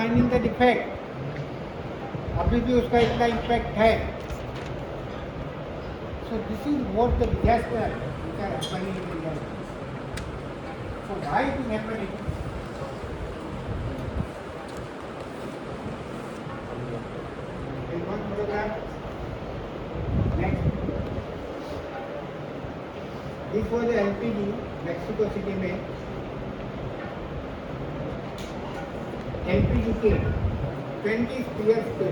Finding the defect, अभी भी उसका इतना इम्पैक्ट है. So this is what the disaster which are happening in India. So why it is happening? In one photograph. Next. This was the LPG Mexico City में LPG के 20 years के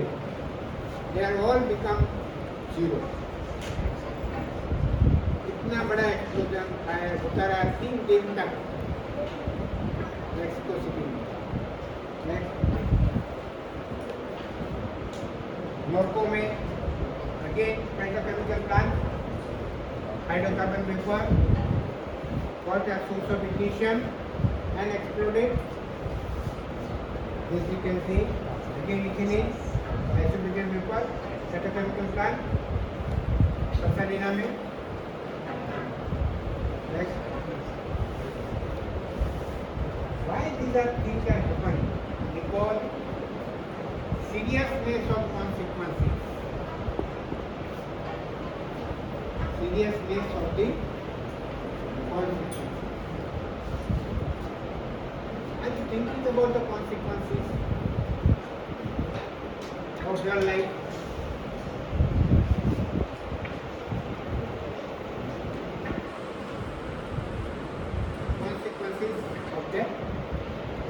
they are all become zero. इतना बड़ा explosion fire होता रहा 3 दिन तक Mexico city में. मोरको में again petrochemical plant, hydrocarbon vapour got a source of ignition and exploded. This you can see again ethylene, isobutyl vapor, petrochemical plant, Pasadena में. Next. Why these are things are happening? Because seriousness of consequences. Seriousness of the consequences. Are you thinking about the consequences of your life?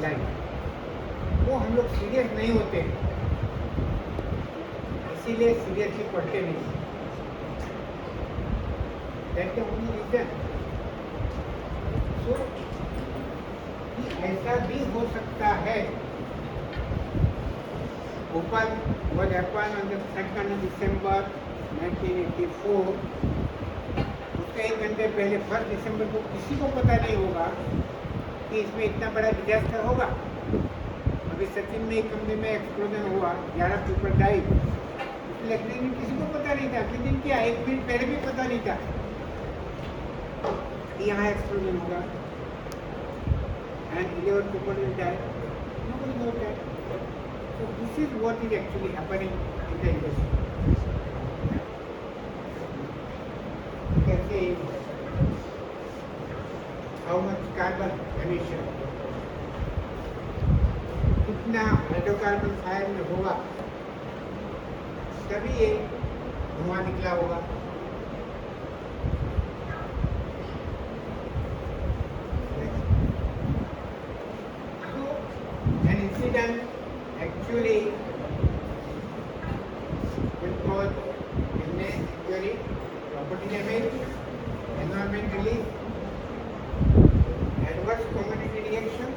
Life वो हम लोग serious नहीं होते, इसीलिए seriously पढ़ते नहीं. That the only reason. So ऐसा भी हो सकता है. Bhopal was happened on the 2nd December 1984. उसके 1 घंटे पहले 1 दिसंबर को किसी को पता नहीं होगा कि इसमें इतना बड़ा डिजास्टर होगा. अभी सचिन में एक कंपनी में एक्सप्लोजन हुआ, 11 पीपल डाइड. लिखने में किसी को पता नहीं था, किस दिन क्या 1 मिनट पहले भी पता नहीं था कि यहाँ एक्सप्लोजन होगा. And 11 people will die. Nobody knows that. So this is what is actually happening in the industry. You can see how much carbon emission, कितना हाइड्रोकार्बन फायर में होगा तभी ये धुआं निकला होगा. So an incident actually will cause illness, injury, property damage, environment release, adverse commodity reaction,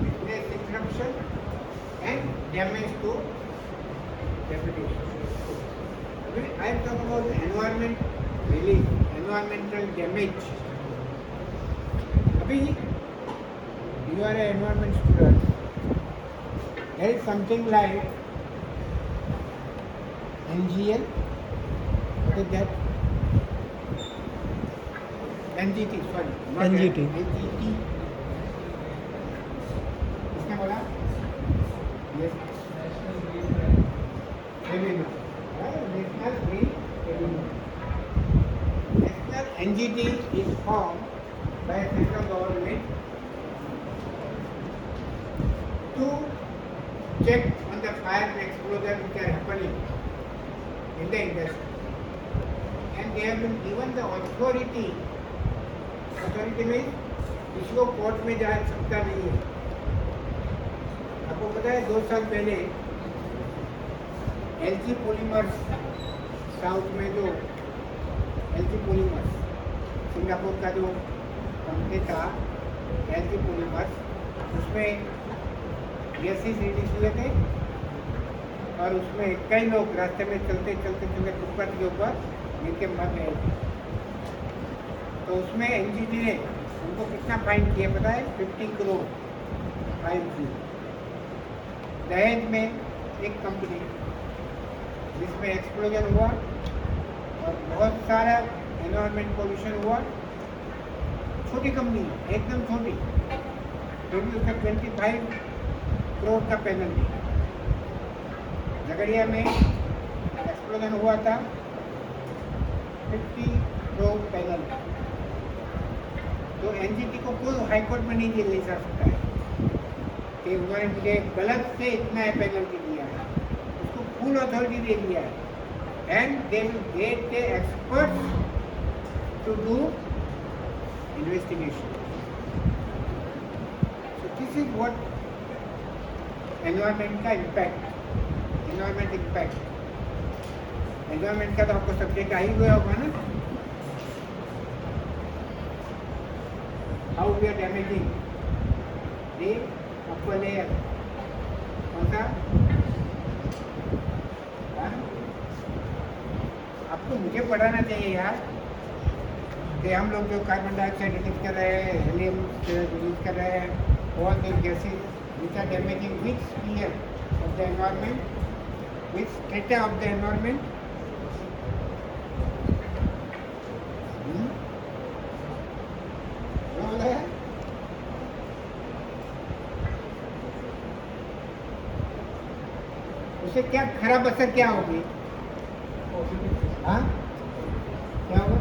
business interruption, and damage to reputation. I am talking about environment release, environmental damage. Abhi, you are an environment student. There is something like NGL. What is that? NGT, sorry. NGT. NGT. किसने बोला? Yes. Tribunal. National Green Tribunal. National NGT is formed by central government to check on the fire and explosion which are happening in the industry. And they have been given the authority. Authority means किसी को court में जा सकता नहीं है. आपको पता है 2 साल पहले LG पॉलीमर्स साउथ में जो LG पॉलीमर्स सिंगापुर का जो कंपनी था LG पॉलीमर्स, उसमें गैसेस रिलीज हुए थे और उसमें कई लोग रास्ते में चलते फुटपाथ के ऊपर गिर के मर गए थे. तो उसमें NGT ने उनको कितना फाइन किया पता है? 50 करोड़ फाइन की. दहेज में एक कंपनी जिसमें एक्सप्लोजन हुआ और बहुत सारा एनवायरमेंट पोल्यूशन हुआ. छोटी कंपनी है, एकदम छोटी, फिर भी उसका 25 करोड़ का पैनल दिया। झगड़िया में एक्सप्लोजन हुआ था, 50 करोड़ पैनल। तो एनजीटी को कोई हाईकोर्ट में नहीं ले जा सकता है कि उन्होंने मुझे गलत से इतना पेनल्टी दिया है। उसको फुल अथॉरिटी दे दिया है and they will get the experts to do investigation. So this is what environment का इम्पैक्ट, एनवायरमेंट इम्पैक्ट। एनवायरमेंट का तो आपको सब्जेक्ट आ ही गया होगा ना, how we are damaging the upper layer. कौन सा? आपको मुझे पढ़ाना चाहिए यार कि हम लोग जो कार्बन डाइऑक्साइड रिलीज कर रहे हैं, हीलियम रिलीज कर रहे हैं, all the gases which are damaging which sphere of the environment, which strata of the environment. उससे क्या खराब असर क्या होगी? हाँ, क्या होगा?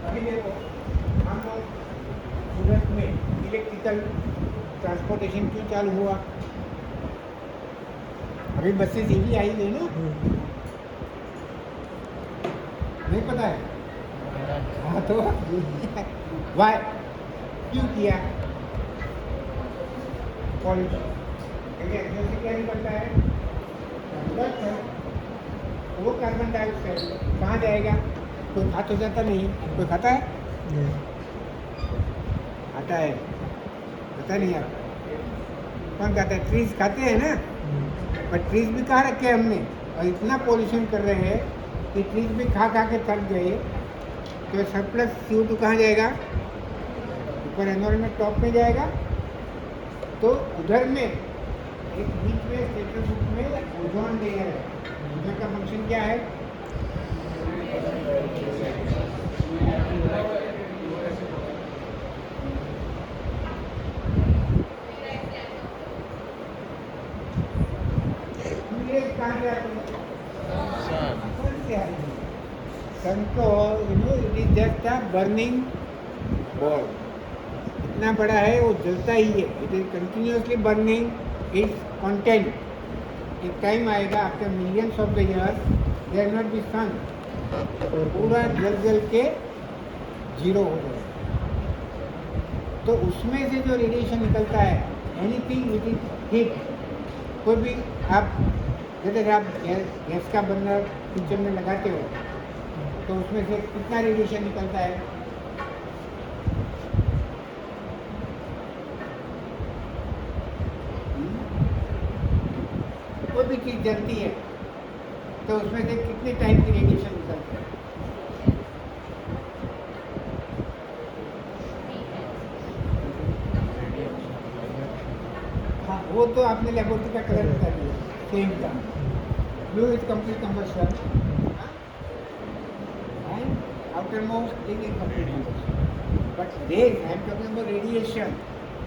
अभी देखो हम लोग सूरत में इलेक्ट्रिकल ट्रांसपोर्टेशन क्यों चालू हुआ? अभी बसेस ईवी आई है ना, नहीं पता है? हाँ तो वाई क्यों किया? पॉल्यूशन से क्या निकलता है? वो कार्बन डाइऑक्साइड कहाँ जाएगा? कोई खा तो जाता नहीं, कोई खाता है? खाता है, पता नहीं आपको कौन खाता है? ट्रीज खाते हैं ना, पर ट्रीज भी कहाँ रखे हैं हमने? और इतना पॉल्यूशन कर रहे हैं कि ट्रीज भी खा खा के थक गए, तो सरप्लस CO2 कहाँ जाएगा? ऊपर एनवायरनमेंट टॉप में जाएगा। तो उधर में एक बीच में स्टेटस बुक में ओजोन लेयर है। ओजोन का फंक्शन क्या है? कहाँ से आते हैं? सन को it is just a burning ball. इतना बड़ा है, वो जलता ही है। It is continuously burning its content. एक टाइम आएगा after millions of the years there not be sun, पूरा जल जल के जीरो हो जाए। तो उसमें से जो रेडिएशन निकलता है, एनीथिंग विच इज हीट, कोई भी आप जैसे आप गैस का बर्नर किचन में लगाते हो तो उसमें से कितना रेडिएशन निकलता है? कोई भी चीज़ जलती है तो उसमें से कितने टाइप की रेडिएशन निकलती है? हाँ, वो तो आपने लेबोरेटरी का कलर बता दिया, सेम का blue is complete combustion and outermost is incomplete combustion, but rays I am talking about radiation.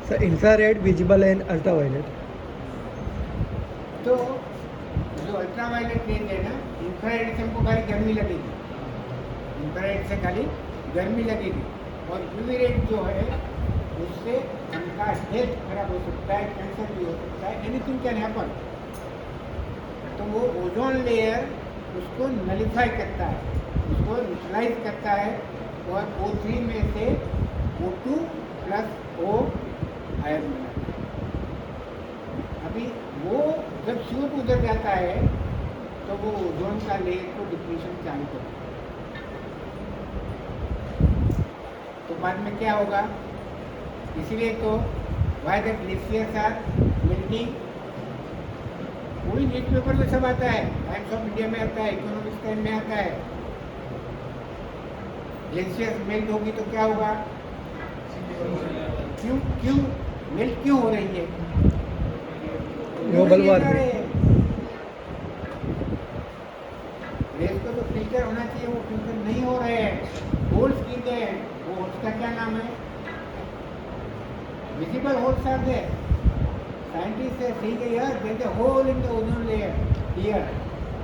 Sir infrared, visible and ultraviolet. तो जो अल्ट्रावायलेट रेंज है ना, इंफ्रारेड से हमको खाली गर्मी लगेगी, इंफ्रारेड से खाली गर्मी लगेगी, और यूवी रेड जो है उससे उनका हेल्थ खराब हो सकता है, कैंसर भी हो सकता है, एनीथिंग कैन हैपन। तो वो ओजोन लेयर उसको नलिफाई करता है, उसको न्यूट्रलाइज करता है, और O3 में से O2 + O आयन बनाता है। अभी वो जब CO2 उधर जाता है तो वो ओजोन का लेयर को डिप्लीशन चालू करता है। तो बाद में क्या होगा? इसलिए तो why the glaciers are melting, वही न्यूज पेपर में सब आता है, टाइम्स ऑफ इंडिया में आता है, इकोनॉमिक्स टाइम में आता है। ग्लेशियर्स मेल्ट होगी तो क्या होगा? क्यों मेल्ट क्यों हो रही है? Global warming. रेस को तो फिल्टर होना चाहिए, वो फिल्टर नहीं हो रहे हैं, होल्स गिर गए हैं। वो होल्स का क्या नाम है? Visible holes are there. Scientists are saying here there is a hole in the ozone layer. Here,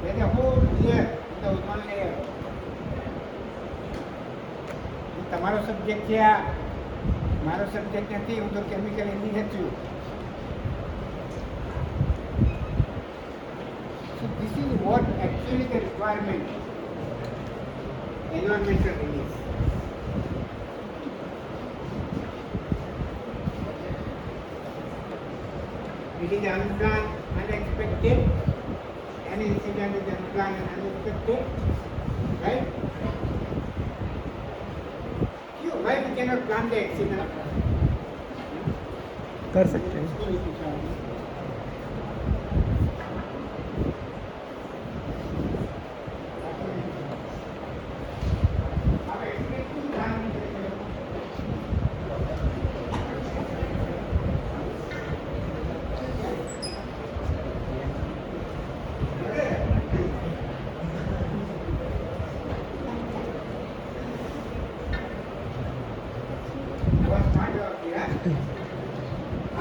there is a hole here in the ozone layer. તમારો સબ્જેક્ટ છે આ, મારો સબ્જેક્ટ નથી. હું તો કેમિકલ એન્જિનિયર છું. So this is what actually the requirement, environmental release. It is unplanned, unexpected. Any incident is unplanned and unexpected, right? Why we cannot plan the accident? कर सकते हैं. इसको भी पूछा है. आप accident क्यों plan नहीं करते हो? बहुत smart हो आप यार.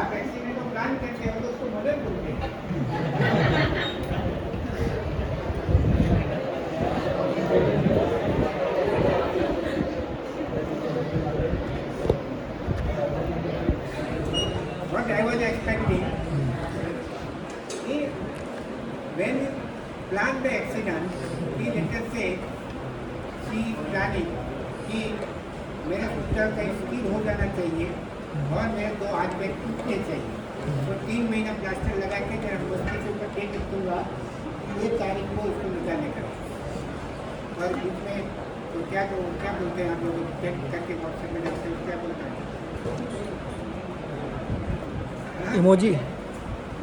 आप एक्सीडेंट को प्लान करते हो तो उसको मदद बोलते हैं. What I was expecting is when you plan the accident, he let us say she is planning कि मेरे स्कूटर का स्पीड हो जाना चाहिए और मेरे 2 हाथ पैर टूटने चाहिए. तो 3 महीना प्लास्टर लगा के जरा बस्ती के ऊपर डेट लिखूँगा ये तारीख को इसको निकालने का. और बीच में तो क्या बोलते हैं आप लोग चेक करके व्हाट्सएप में डालते हैं, क्या बोलते हैं? इमोजी.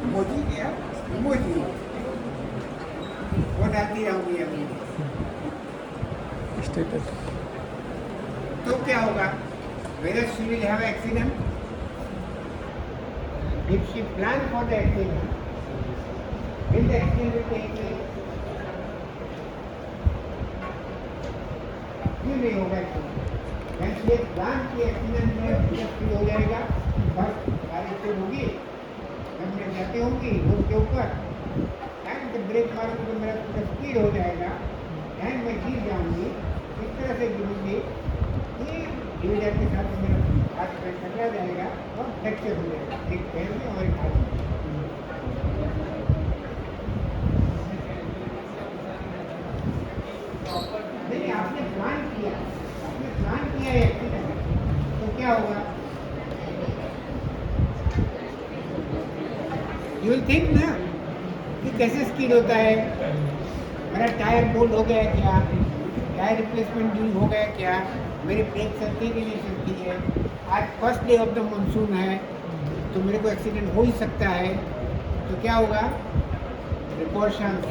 इमोजी क्या? इमोजी वो डालती रहूँगी अभी. स्टेटस. तो क्या होगा? Whether she will have accident? If she plan for the accident, will the accident will take place? क्यों नहीं होगा accident? When she has planned कि accident में free हो जाएगा, बस बारिश शुरू होगी, हम जाते होंगी रोड के ऊपर, एंड जब ब्रेक मारूंगी तो मेरा स्पीड हो जाएगा, एंड मैं गिर जाऊंगी. इस तरह से गिरूंगी डिवीजन के साथ मेरा हाथ पैर टकरा जाएगा और फ्रैक्चर हो जाएगा एक पैर में और एक हाथ में. नहीं, आपने प्लान किया है एक्सीडेंट, तो क्या होगा? यू विल थिंक ना कि कैसे स्किड होता है, मेरा टायर बोल्ड हो गया क्या, टायर रिप्लेसमेंट ड्यू हो गया क्या, मेरी ब्रेक चलती कि नहीं चलती है. आज first day of the monsoon है तो मेरे को एक्सीडेंट हो ही सकता है. तो क्या होगा? प्रिकॉशंस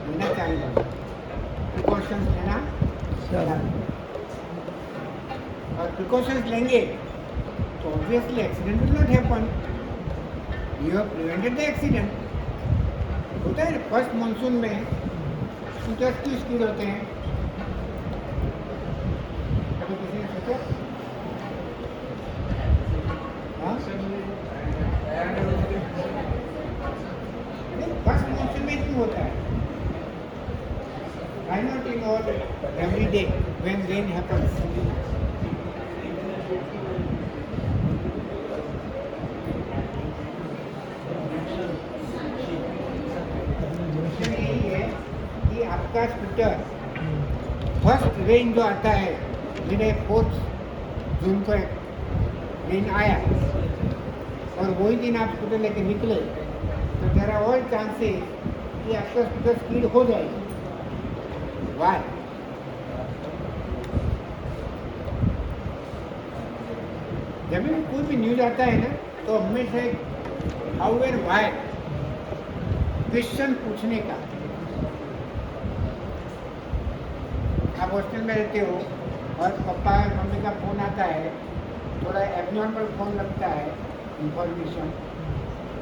लेना चाहिए. प्रिकॉशंस लेना चाहिए. और प्रिकॉशंस लेंगे तो obviously accident will not happen. You have prevented the accident. होता है फर्स्ट मानसून में स्कूटर्स की स्पीड होते हैं. कभी किसी ने सोचा? हाँ? फर्स्ट मानसून में क्यों होता है? Why not in all every day when rain happens? यही है कि आपका स्कूटर फर्स्ट रेन जो आता है, मेरे 4 जून को रेन आया और वही दिन आप स्कूटर लेके निकले तो देयर आर ऑल चांसेस कि आपका स्कूटर स्पीड हो जाएगी. वाई? जब भी कोई भी न्यूज आता है ना तो हमेशा हाउ एंड वाई क्वेश्चन पूछने का. आप हॉस्टल में रहते हो और पापा मम्मी का फ़ोन आता है, थोड़ा एबनॉर्मल फ़ोन लगता है इंफॉर्मेशन,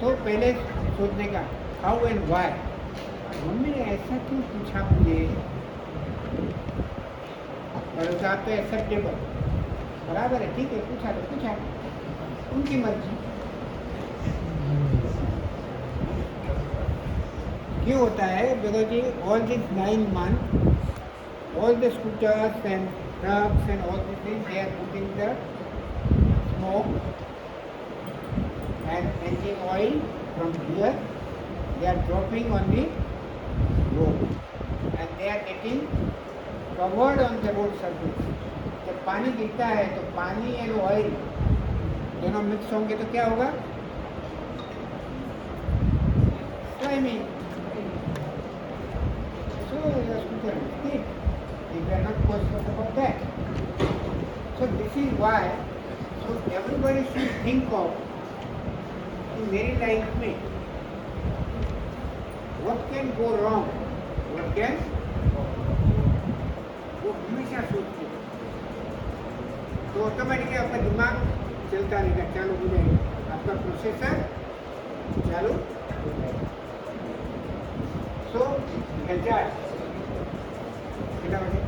तो पहले सोचने का हाउ एंड वाई. मम्मी ने ऐसा क्यों पूछा मुझे, और साहब तो एक्सेप्टेबल, बराबर है, ठीक है, पूछा तो पूछा, उनकी मर्जी। क्यों होता है? बिकॉज जी all this 9 months, all the scooters and trucks and all these things, they are putting the smoke and engine oil from here, they are dropping on the road and they are getting covered on the road surface. जब पानी गिरता है तो पानी and oil दोनों mix होंगे तो क्या होगा? Slimy. So the scooter will skip. We are not cautious about that. So this is why, so everybody should think of in मेरी लाइफ में what can go wrong, what can, वो हमेशा सोचते हैं तो ऑटोमेटिकली आपका दिमाग चलता रहेगा, चालू हो जाएगा, आपका प्रोसेसर चालू हो जाएगा। सो हजार कितना बजे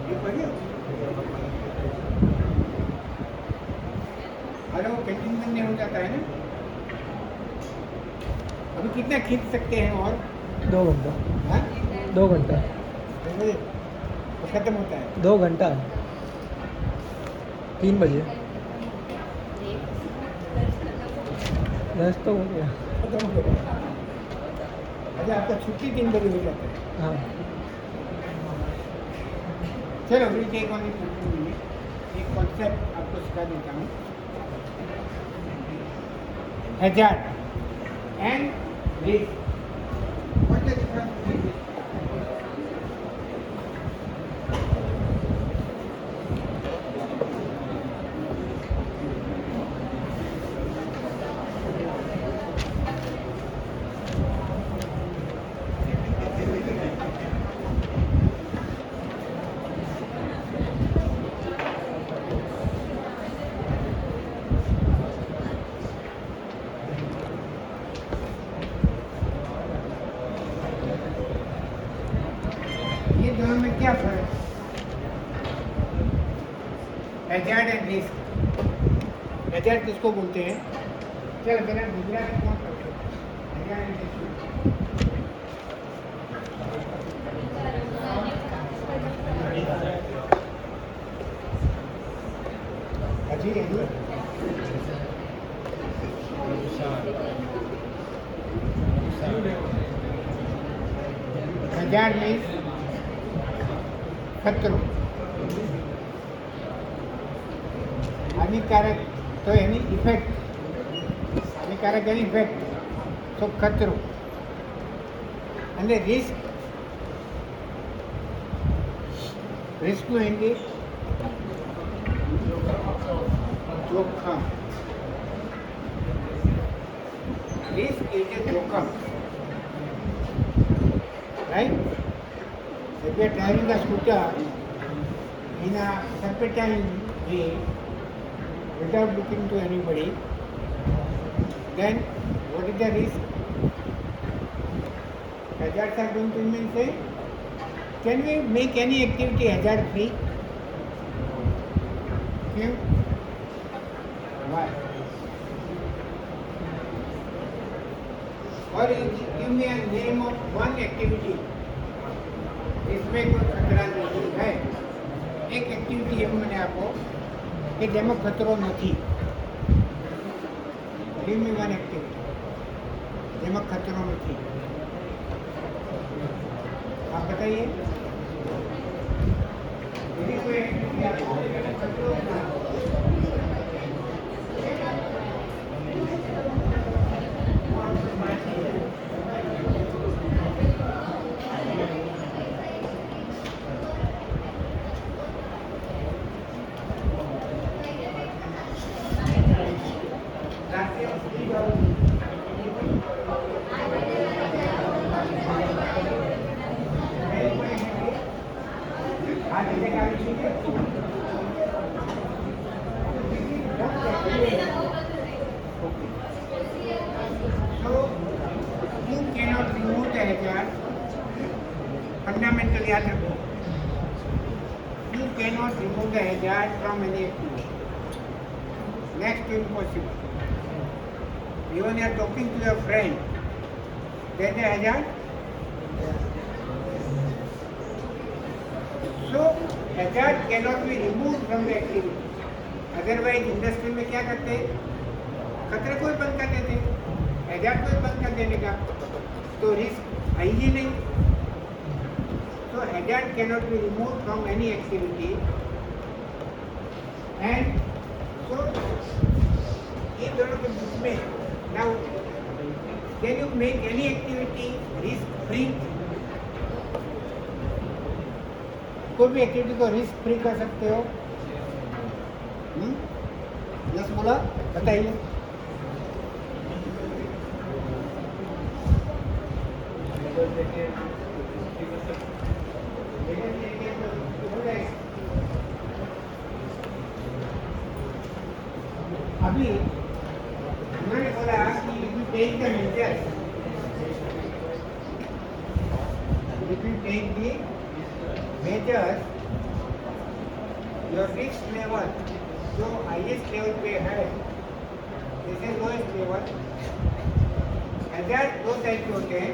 ये पढ़िए। अरे वो कैंटीन में हो जाता है ना। अभी कितना खींच सकते हैं और 2 घंटा। हाँ 2 घंटा। बजे तो खत्म होता है 2 घंटा 3 बजे दस तो हो गया। खत्म हो गया। अच्छा आपका छुट्टी 3 बजे हो जाता है। हाँ चलो विल टेक ऑन एक कॉन्सेप्ट आपको सिखा देता हूँ। हजार and risk, what is the difference between this? ये दोनों में क्या फर्क है? Hazard and risk. हैजार्ड किसको बोलते हैं? चल मेरा गुजरात में कौन करते हैं? Hazard and risk. अजी अजी हैजार्ड मीन्स खतरो, हानिकारक तो यानी इफेक्ट, हानिकारक यानी इफेक्ट, तो खतरो। અને રિસ્ક, રિસ્કનું હિન્દી જોખમ। રિસ્ક એટલે જોખમ, right? If you are driving a scooter in a serpentine way without looking to anybody, then what is the risk? Hazards are going to mean say, can we make any activity hazard free? Can? Why? Or you give me a name of one activity इसमें कोई खतरा नहीं है। एक activity એવું મને આપો કે જેમાં ખતરો નથી। Give me one activity જેમાં ખતરો નથી, आप बताइए। यदि कोई एक्टिविटी आपको जेમાં खतरो ना हो, So you cannot remove the hazard याद रखो, you cannot remove the hazard from any activity. Next to impossible. Even you are talking to your friend, there is a hazard. So hazard cannot be removed from the activity. Otherwise industry में क्या करते हैं, खतरे को ही बंद कर देते हैं, hazard को ही बंद कर देने का, तो रिस्क है ही नहीं. So hazard cannot be removed from any activity, and so ये दोनों के बीच में now can you make any activity risk free? कोई भी एक्टिविटी को रिस्क फ्री कर सकते हो? यस बोला, बताइए. अभी उन्होंने बोला कि if you take the measures, your risk level जो highest level पे है, जैसे lowest level, hazard दो टाइप के होते हैं.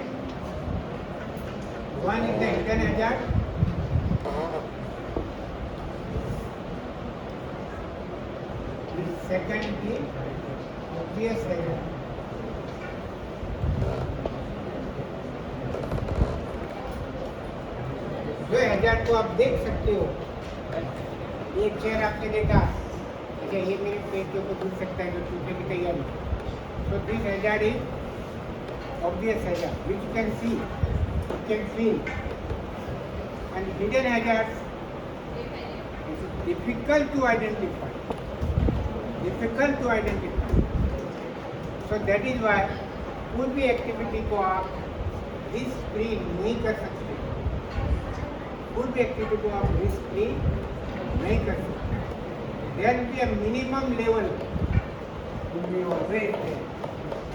One is the hidden hazard, second is the obvious hazard. जो हैजार्ड को आप देख सकते हो, एक चेयर आपने देखा, अच्छा ये मेरे पेट के ऊपर गिर सकता है, जो टूटने की तैयारी. So this hazard is obvious hazard, which you can see, you can feel. And hidden hazard is difficult to identify. Difficult to identify. So that is why कोई भी एक्टिविटी को आप रिस्क फ्री नहीं कर सकते. कोई भी एक्टिविटी को आप रिस्क फ्री नहीं कर सकते. There will be a minimum level to be always there,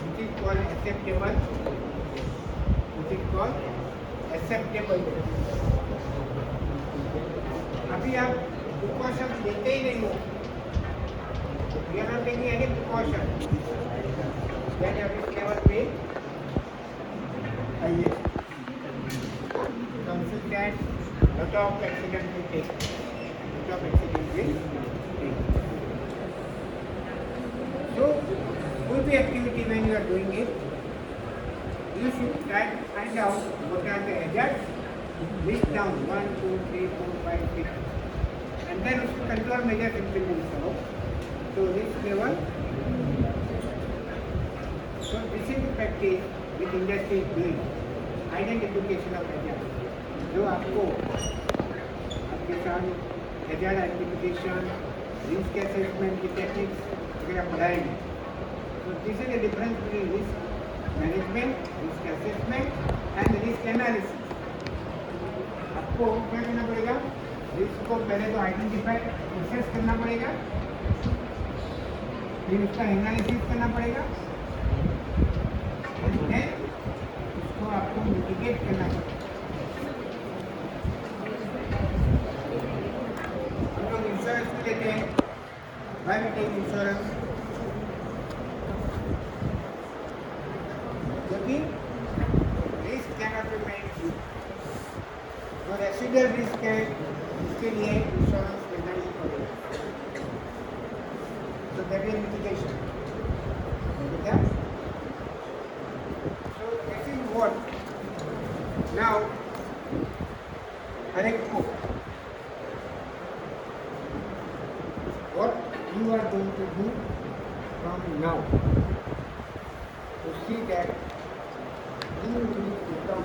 which is called acceptable. Which is called acceptable. अभी आप प्रिकॉशन लेते ही नहीं हो. We are not taking any precaution. Then at this level पे आइए. Consistent, lot of accident will take. Lot of accident will take. So, कोई भी activity when you are doing it, you should try to find out what are the hazards. List down 1, 2, 3, 4, 5, 6, and then उसको control measures implement करो. So risk level. So this is the practice which industry is doing. Identification of hazard. जो आपको आपके साथ hazard identification, risk assessment की techniques वगैरह पढ़ाएंगे. So this is the difference between risk management, risk assessment and risk analysis. आपको क्या करना पड़ेगा? रिस्क को पहले तो आइडेंटिफाई, प्रोसेस करना पड़ेगा, फिर उसका एनालिसिस करना पड़ेगा, और देन उसको आपको मिटिगेट करना पड़ेगा. हम लोग इंश्योरेंस भी लेते हैं, व्हाई वी टेक इंश्योरेंस, क्योंकि रिस्क कैनॉट बी मैनेज्ड. जो रेसिडुअल रिस्क है उसके लिए इंश्योरेंस लेना ही पड़ेगा. So that is mitigation. Okay? So this is what now हर एक को what you are going to do from now to see that you will become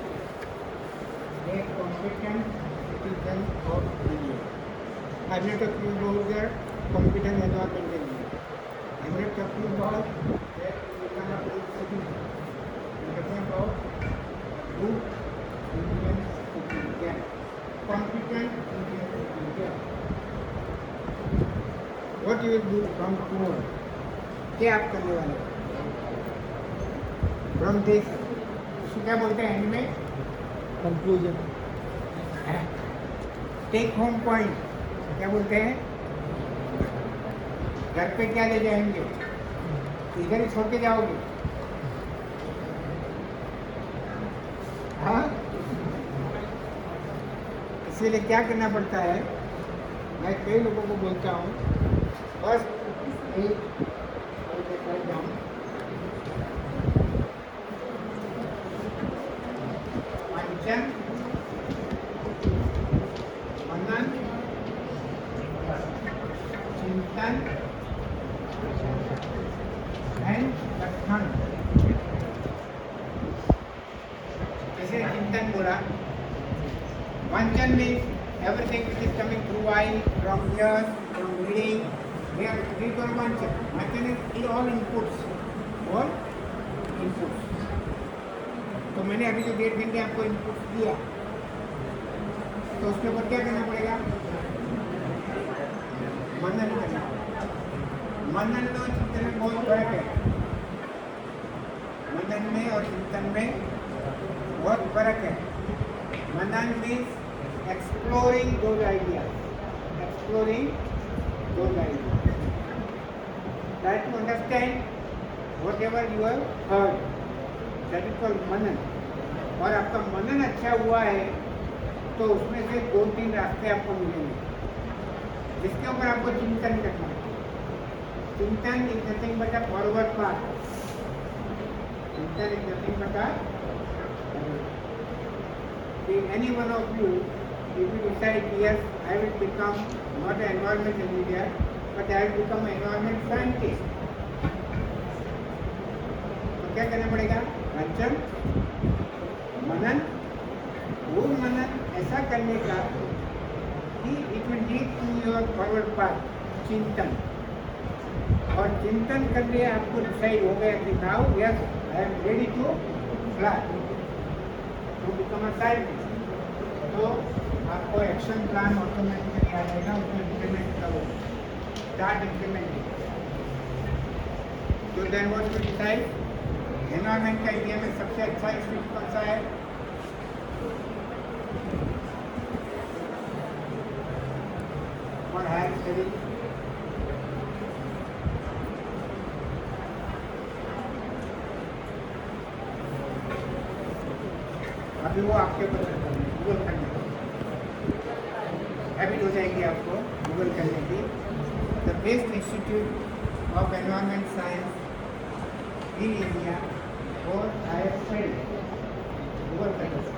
a competent citizen of India. I'm not talking about the competent environment in India. I'm not talking about that you become a good citizen. I'm talking about good Indian citizen, competent Indian citizen. What you will do from tomorrow? क्या आप करने वाले हो? From this, इसको क्या बोलते हैं and में? कंक्लूजन. टेक होम पॉइंट क्या बोलते हैं? घर पे क्या ले जाएंगे? इधर ही छोड़ के जाओगे? हाँ, इसीलिए क्या करना पड़ता है, मैं कई लोगों को बोलता हूँ, बस पंचम मनन चिंतन एंड लक्षण। जैसे चिंतन बोला, Vanchan means everything which is coming through eye, from ears, from reading. We call Vanchan. Vanchan is all inputs. All inputs. तो मैंने अभी जो 1.5 घंटे आपको इनपुट दिया, तो उसके ऊपर क्या करना पड़ेगा? मनन करना। मनन और चिंतन में बहुत फर्क है। मनन में और चिंतन में बहुत फर्क है। मनन means exploring those ideas, exploring those ideas. Try to understand whatever you have heard. That is called मनन. और आपका मनन अच्छा हुआ है तो उसमें से 2-3 रास्ते आपको मिलेंगे जिसके ऊपर आपको चिंतन करना है। चिंतन is nothing but a forward path. चिंतन is nothing but a any one of you, if you decide yes, I will become not an environment engineer, but I will become an environment scientist. तो क्या करना पड़ेगा? वांचन, मनन, वो मनन ऐसा करने का कि it will lead to your forward path, चिंतन। और चिंतन करने आपको डिसाइड हो गया कि now yes, I am ready to fly, to become a scientist। तो आपको एक्शन प्लान ऑटोमेटिकली आ जाएगा, उसको इम्प्लीमेंट करो, स्टार्ट इम्प्लीमेंटिंग। तो then what to decide? Environment का एरिया में सबसे अच्छा इंस्टीट्यूट कौन सा है? और हायर स्टडी अभी वो आपके ऊपर गूगल करने हैबिट हो जाएगी आपको गूगल करने की। The best institute of environment science in India और हायर स्टडी, गूगल करने से।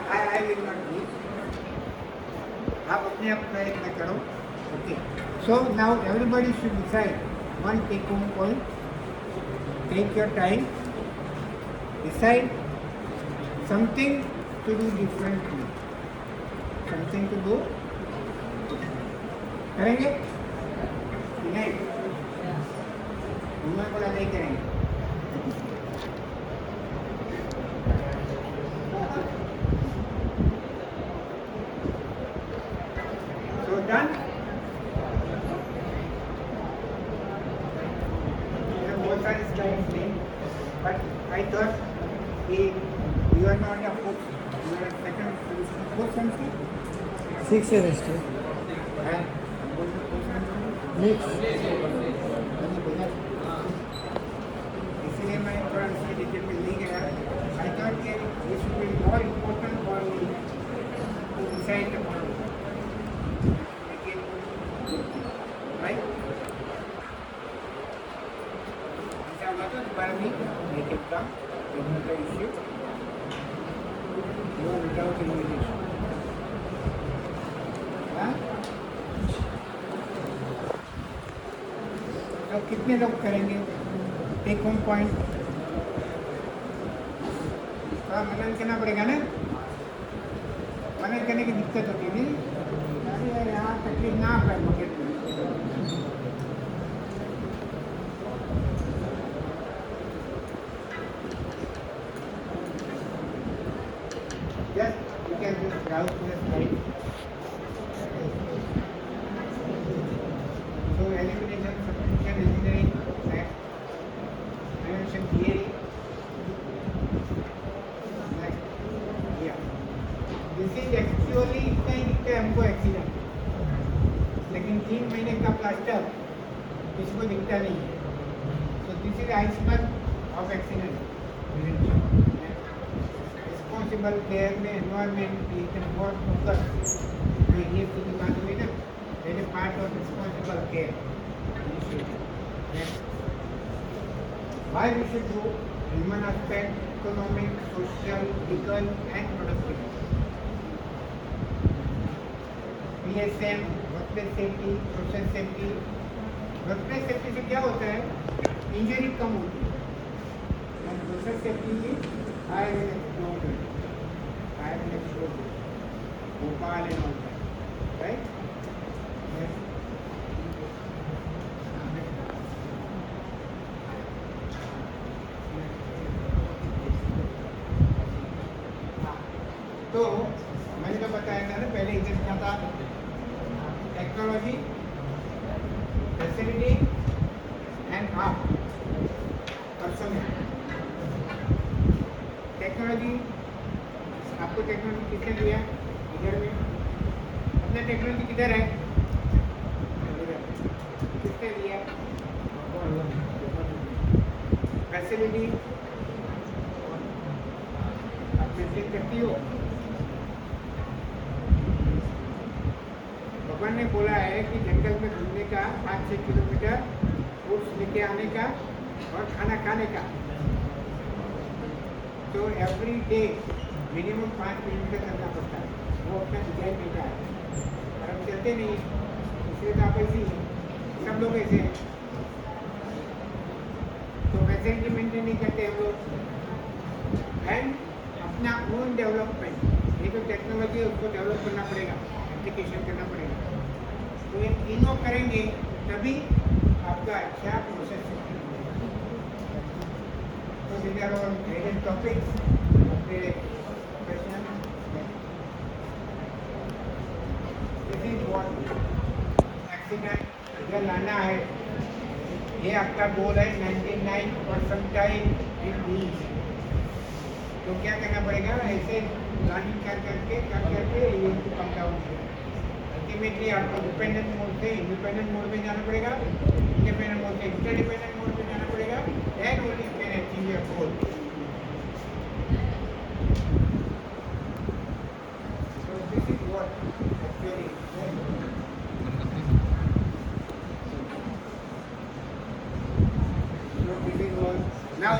आई विल नॉट डू, आप अपने आप प्रयत्न करो। Okay, so now everybody should decide one take home point. Take your time, decide something to do differently, something to do करेंगे कि नहीं? उन्होंने बोला नहीं करेंगे। So done. But I thought you are not a fourth, you are a second semester, fourth semester? 6 semester. And Mix. इसलिए मैं थोड़ा सा डिटेल में नहीं गया। I thought that this should be more important for me to decide upon. Right? By me, make it come, another issue, go without invitation. हाँ? तो कितने लोग करेंगे? टेक होम पॉइंट थोड़ा मनन करना पड़ेगा ना? मनन करने की दिक्कत होती है नहीं? अरे यहाँ तकलीफ ना पाए मगर just you can just browse to the slide. So elimination, substitution, engineering, prevention. का प्लास्टर किसी को दिखता नहीं है. So this is iceberg of accident. Responsible care में environment is the more focus. तो ये पूरी बात हुई ना. That is part of responsible care. Next. Why we should do human aspect, economic, social, legal and productivity. PSM, workplace safety, social safety. Workplace safety से क्या होता है? इंजरी कम होती है. एंड सोशल सेफ्टी में higher explosion, Bhopal and all that, right? तो मैंने तो बताया था ना पहले इधर क्या था? Technology, facility and art personnel. Technology, आपको टेक्नोलॉजी किसने दिया? इधर में अपना टेक्नोलॉजी किधर है? किसने दिया? फैसिलिटी आप मेंटेन करती हो. भगवान ने बोला है कि जंगल में घूमने का 5-6 किलोमीटर, फ्रूट्स लेके आने का और खाना खाने का. तो एवरी डे मिनिमम 5 किलोमीटर करना पड़ता है. वो अपना डिजाइन बेटा है और हम चलते नहीं हैं. इसलिए तो आप ऐसे ही हैं, सब लोग ऐसे हैं. तो फैसिलिटी मेंटेन नहीं करते हम लोग. एंड अपना ओन डेवलपमेंट, ये तो टेक्नोलॉजी है उसको डेवलप करना पड़ेगा, एप्लीकेशन करना पड़ेगा. तो ये तीनों करेंगे तभी आपका अच्छा प्रोसेस है. तो these are all various topics. Okay, question. This is what accident अगर लाना है. ये आपका गोल है 99 परसेंटाइल इन बीस. तो क्या करना पड़ेगा? ऐसे प्लानिंग करके ये कम डाउन किया. अल्टीमेटली आपको डिपेंडेंट मोड से इंडिपेंडेंट मोड में जाना पड़ेगा, इंडिपेंडेंट मोड से इंटरडिपेंडेंट मोड में जाना पड़ेगा. Then only you can achieve your goal. So this is what actually so this is what now